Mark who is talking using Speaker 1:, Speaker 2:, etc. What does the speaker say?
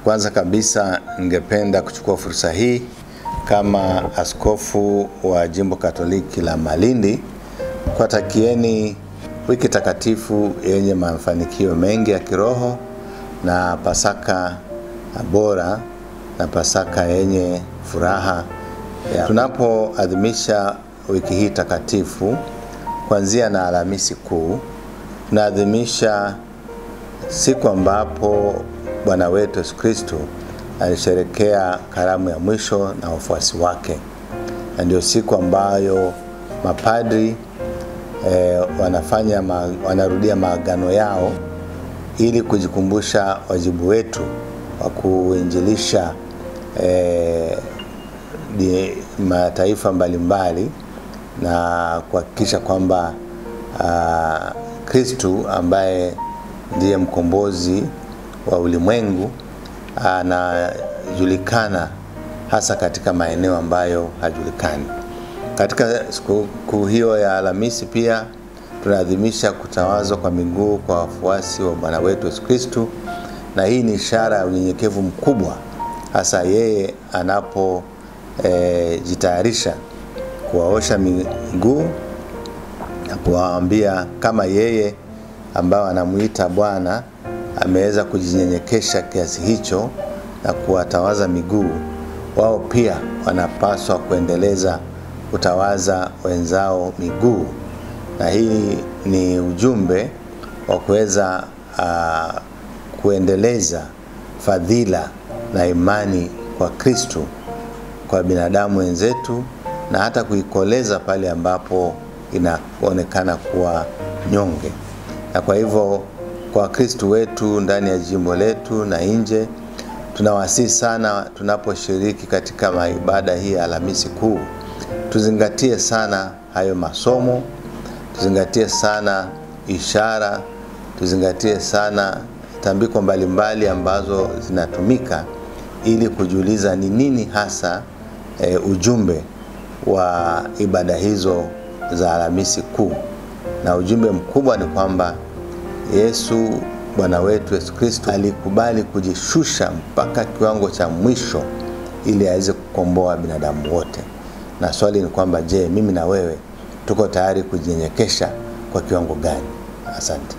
Speaker 1: Kwanza kabisa ningependa kuchukua fursa hii kama askofu wa Jimbo Katoliki la Malindi kuwatakieni wiki takatifu yenye mafanikio mengi ya kiroho na Pasaka bora na Pasaka yenye furaha. Tunapoadhimisha wiki hii takatifu kuanzia na Alhamisi Kuu, tunaadhimisha siku ambapo Bwana wetu Yesu Kristo alisherehekea karamu ya mwisho na wafuasi wake. Na ndio siku ambayo mapadri wanarudia maagano yao ili kujikumbusha wajibu wetu wa kuinjilisha mataifa mbalimbali na kuhakikisha kwamba Kristo ambaye ndiye mkombozi wa ulimwengu anajulikana hasa katika maeneo ambayo hajulikani. Katika siku hiyo ya Alhamisi pia tunaadhimisha kutawazwa kwa miguu kwa wafuasi wa Bwana wetu Yesu Kristo, na hii ni ishara ya unyenyekevu mkubwa, hasa yeye anapo jitayarisha kuwaosha miguu na kuwaambia kama yeye ambao anamuita Bwana ameweza kujinyenyekesha kiasi hicho na kuwatawaza miguu, wao pia wanapaswa kuendeleza kutawaza wenzao miguu. Na hii ni ujumbe wa kuweza kuendeleza fadhila na imani kwa Kristo kwa binadamu wenzetu, na hata kuikoleza pale ambapo inaonekana kuwa nyonge. Na kwa hivyo kwa Kristo wetu ndani ya jimbo letu na nje, tunawasihi sana tunaposhiriki katika ibada hii ya Alhamisi Kuu, tuzingatie sana hayo masomo, tuzingatie sana ishara, tuzingatie sana tambiko mbalimbali ambazo zinatumika ili kujiuliza ni nini hasa ujumbe wa ibada hizo za Alhamisi Kuu. Na ujumbe mkubwa ni kwamba Yesu Bwana wetu Yesu Kristo alikubali kujishusha mpaka kiwango cha mwisho ili aweze kukomboa binadamu wote. Na swali ni kwamba je, mimi na wewe tuko tayari kujinyenyekesha kwa kiwango gani? Asante.